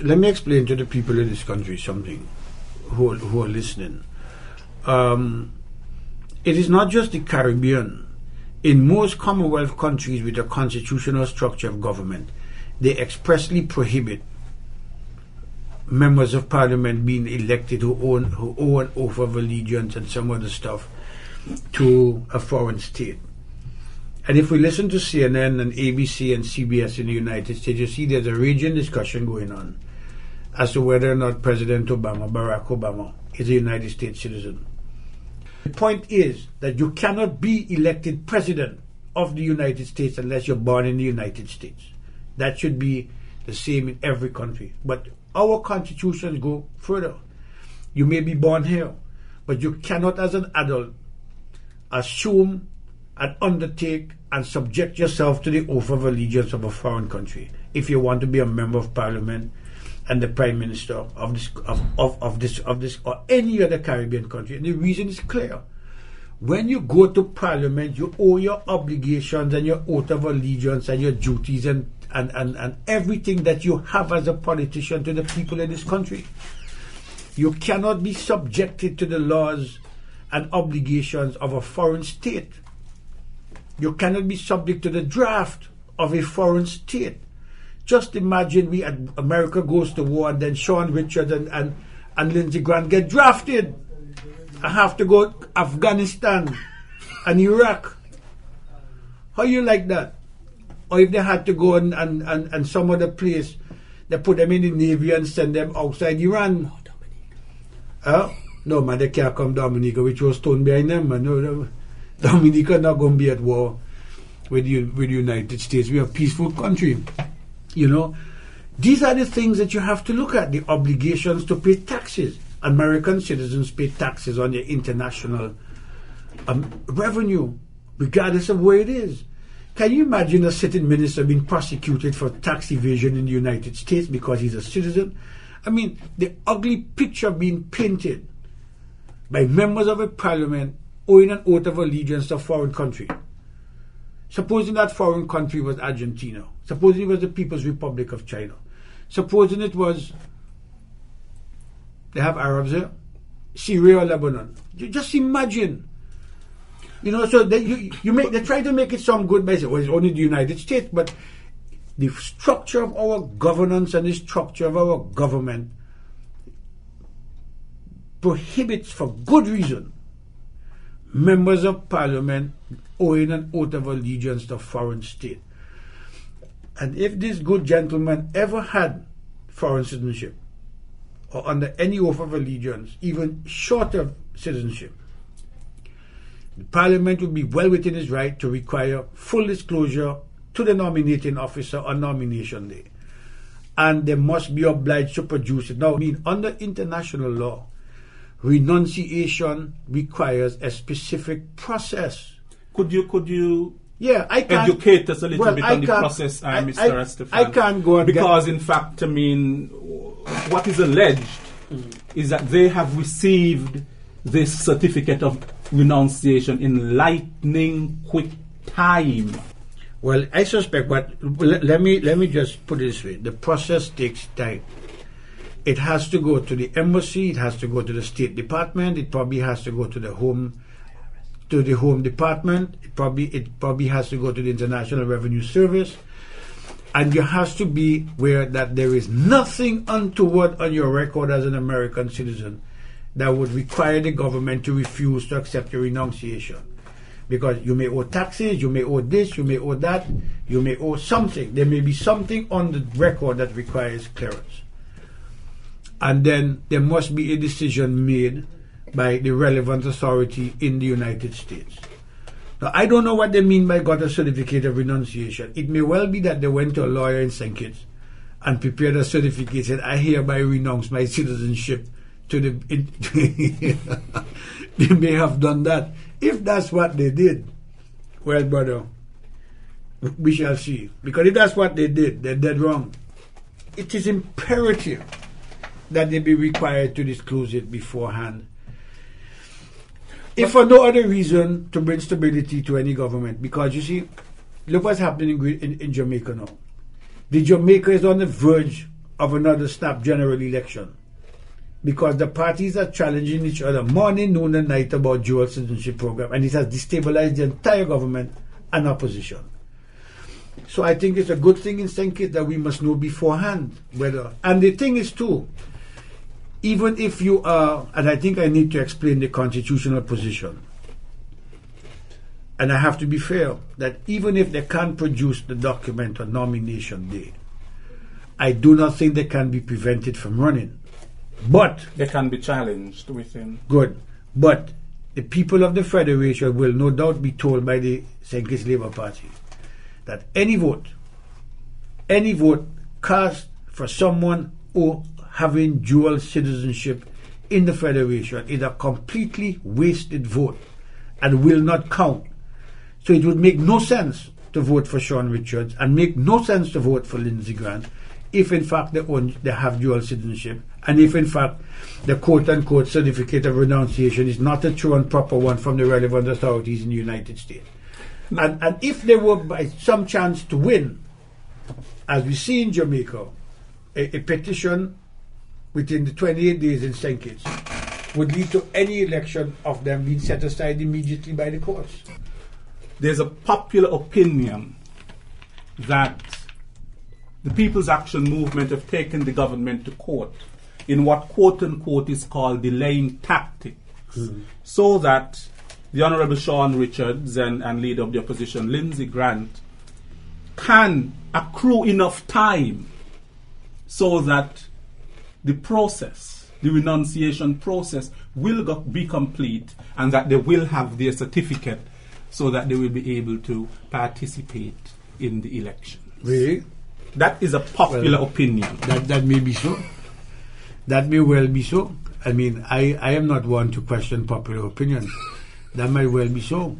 Let me explain to the people in this country something who are listening. It is not just the Caribbean. In most Commonwealth countries with a constitutional structure of government, they expressly prohibit members of parliament being elected who owe an oath of allegiance and some other stuff to a foreign state. And if we listen to CNN and ABC and CBS in the United States, you see there's a raging discussion going on as to whether or not President Obama, Barack Obama, is a United States citizen. The point is that you cannot be elected president of the United States unless you're born in the United States. That should be the same in every country. But our constitutions go further. You may be born here, but you cannot as an adult assume and undertake and subject yourself to the oath of allegiance of a foreign country if you want to be a member of parliament and the prime minister of this or any other Caribbean country. And the reason is clear. When you go to parliament, you owe your obligations and your oath of allegiance and your duties and everything that you have as a politician to the people in this country. You cannot be subjected to the laws and obligations of a foreign state. You cannot be subject to the draft of a foreign state. Just imagine America goes to war and then Shawn Richards and Lindsay Grant get drafted. I have to go to Afghanistan and Iraq. How you like that? Or if they had to go and some other place, they put them in the Navy and send them outside Iran. No, man, they can't come Dominica, which was thrown behind them. Man. No, Dominica not going to be at war with the United States. We are a peaceful country. You know, these are the things that you have to look at. The obligations to pay taxes. American citizens pay taxes on their international revenue, regardless of where it is. Can you imagine a sitting minister being prosecuted for tax evasion in the United States because he's a citizen? I mean, the ugly picture being painted by members of a parliament owing an oath of allegiance to a foreign country. Supposing that foreign country was Argentina. Supposing it was the People's Republic of China. Supposing it was, they have Arabs here, Syria or Lebanon. You just imagine. You know, so they try to make it sound good by saying, well, it's only the United States, but the structure of our governance and the structure of our government prohibits, for good reason, members of parliament owing an oath of allegiance to a foreign state. And if this good gentleman ever had foreign citizenship, or under any oath of allegiance, even short of citizenship, the parliament would be well within its right to require full disclosure to the nominating officer on nomination day. And they must be obliged to produce it. Now, I mean, under international law, renunciation requires a specific process. Could you I can educate us a little bit on the process, Mr. Astaphan? I can't go on because in fact, I mean, what is alleged is that they have received this certificate of renunciation in lightning quick time. Well, I suspect, but let me just put it this way: the process takes time. It has to go to the embassy. It has to go to the State Department. It probably has to go to the Home Department. It probably has to go to the International Revenue Service, and you has to be aware that there is nothing untoward on your record as an American citizen that would require the government to refuse to accept your renunciation. Because you may owe taxes, you may owe this, you may owe that, you may owe something. There may be something on the record that requires clearance. And then there must be a decision made by the relevant authority in the United States. Now, I don't know what they mean by got a certificate of renunciation. It may well be that they went to a lawyer in St. Kitts and prepared a certificate, said, I hereby renounce my citizenship to the... They may have done that. If that's what they did, well, brother, we shall see. Because if that's what they did, they're dead wrong. It is imperative that they be required to disclose it beforehand. If for no other reason, to bring stability to any government. Because you see, look what's happening in Jamaica now. the Jamaica is on the verge of another snap general election because the parties are challenging each other morning, noon, and night about dual citizenship program, and it has destabilized the entire government and opposition. So I think it's a good thing in St. Kitts that we must know beforehand whether. And the thing is too, even if you are, and I think I need to explain the constitutional position, and I have to be fair, that even if they can't produce the document on nomination day, I do not think they can be prevented from running. But they can be challenged within. Good. But the people of the Federation will no doubt be told by the St. Kitts Labour Party that any vote cast for someone who having dual citizenship in the Federation is a completely wasted vote and will not count. So it would make no sense to vote for Shawn Richards and make no sense to vote for Lindsay Grant if in fact they have dual citizenship, and if in fact the quote-unquote certificate of renunciation is not a true and proper one from the relevant authorities in the United States. And if they were by some chance to win, as we see in Jamaica, a petition within the 28 days in St. Kitts would lead to any election of them being set aside immediately by the courts. There's a popular opinion that the People's Action Movement have taken the government to court in what quote-unquote is called delaying tactics, so that the Honourable Shawn Richards and leader of the opposition, Lindsay Grant, can accrue enough time so that the process, the renunciation process, will be complete and that they will have their certificate so that they will be able to participate in the elections. Really? That is a popular opinion. That may be so. That may well be so. I mean, I am not one to question popular opinion. That might well be so.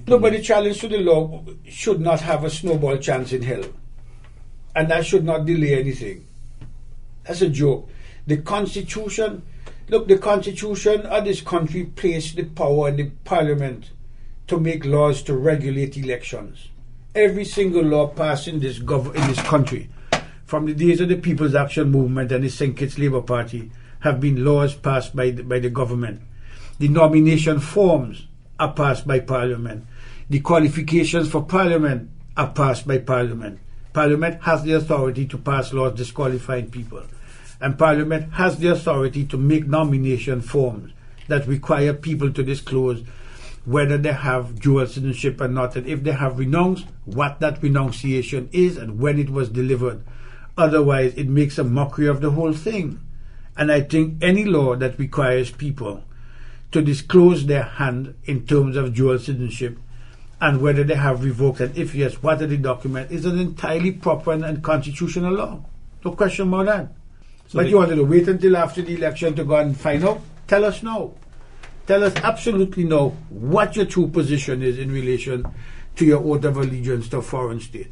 No, but the challenge to the law should not have a snowball chance in hell. And that should not delay anything. That's a joke. The Constitution, look, the Constitution of this country placed the power in the Parliament to make laws to regulate elections. Every single law passed in this country, from the days of the People's Action Movement and the St. Kitts Labour Party, have been laws passed by the government. The nomination forms are passed by Parliament. The qualifications for Parliament are passed by Parliament. Parliament has the authority to pass laws disqualifying people. And Parliament has the authority to make nomination forms that require people to disclose whether they have dual citizenship or not, and if they have renounced, what that renunciation is and when it was delivered. Otherwise, it makes a mockery of the whole thing. And I think any law that requires people to disclose their hand in terms of dual citizenship and whether they have revoked, and if yes, what are the documents, is an entirely proper and constitutional law. No question about that. So but you wanted to wait until after the election to go and find out? Tell us now. Tell us absolutely now what your true position is in relation to your oath of allegiance to a foreign state.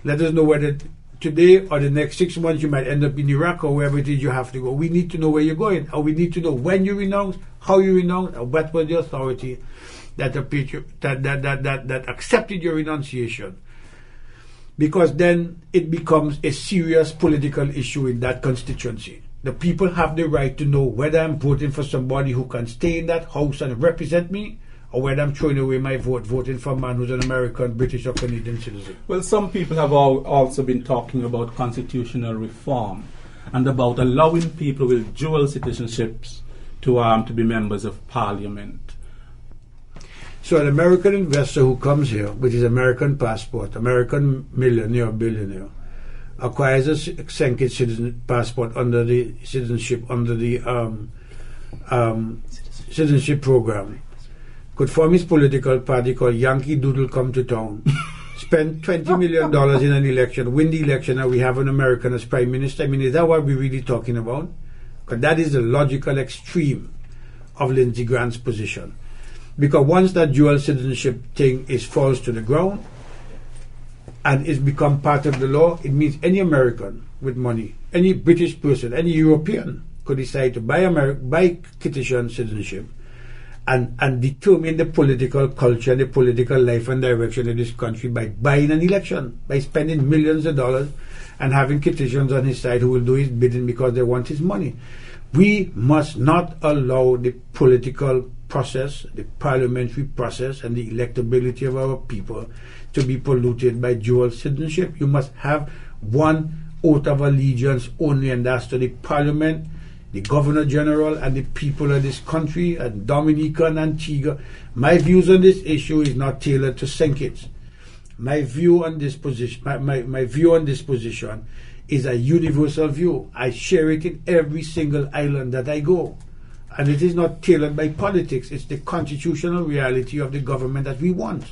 Let us know whether today or the next 6 months you might end up in Iraq or wherever it is you have to go. We need to know where you're going, or we need to know when you renounce, how you renounce, and what was the authority that accepted your renunciation. Because then it becomes a serious political issue in that constituency. The people have the right to know whether I'm voting for somebody who can stay in that house and represent me, or whether I'm throwing away my vote, voting for a man who's an American, British, or Canadian citizen. Well, some people have also been talking about constitutional reform and about allowing people with dual citizenships to be members of Parliament. So an American investor who comes here with his American passport, American millionaire, billionaire, acquires a St. Kitts citizen passport under the citizenship citizenship program, could form his political party called Yankee Doodle Come to Town, spend $20 million in an election, win the election, and we have an American as prime minister. I mean, is that what we're really talking about? Because that is the logical extreme of Lindsay Grant's position. Because once that dual citizenship thing falls to the ground and it's become part of the law, it means any American with money, any British person, any European could decide to buy Kittitian citizenship and determine the political culture, the political life and direction of this country by buying an election, by spending millions of dollars and having Kittians on his side who will do his bidding because they want his money. We must not allow the political process, the parliamentary process, and the electability of our people to be polluted by dual citizenship. You must have one oath of allegiance only, and that's to the Parliament, the Governor General, and the people of this country, and Dominica and Antigua. My views on this issue is not tailored to St. Kitts. My view on this position, my view on this position is a universal view. I share it in every single island that I go. And it is not tailored by politics. It's the constitutional reality of the government that we want.